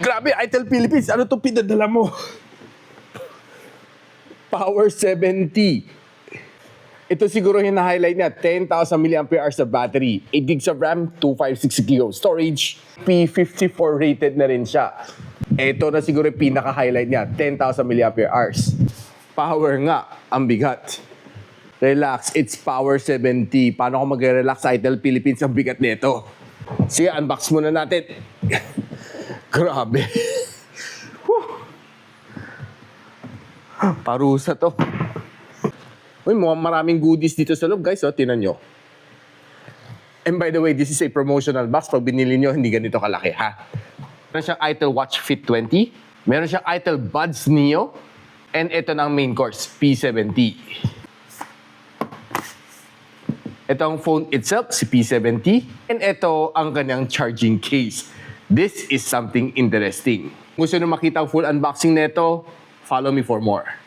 Grabe, Itel Philippines. Ano to pinadala mo? Power 70. Ito siguro yung na-highlight niya. 10,000 mAh na battery. 8 gigs of RAM, 256 GB storage. P54 rated na rin siya. Ito na siguro yung pinaka-highlight niya. 10,000 mAh. Power nga, ang bigat. Relax, it's Power 70. Paano ako mag-relax sa Itel Philippines? Ang bigat nito. Sige, unbox muna natin. Grabe. Parusa to. Uy, mukhang maraming goodies dito sa loob, guys. Oh, tinan nyo. And by the way, this is a promotional box. Pag binili nyo, hindi ganito kalaki, ha? Meron siyang Itel Watch Fit 20. Meron siyang Itel Buds Neo. And ito na ang main course, P70. Ito ang phone itself, si P70. And ito ang kanyang charging case. This is something interesting. Gusto nyo makita ang full unboxing nito? Follow me for more.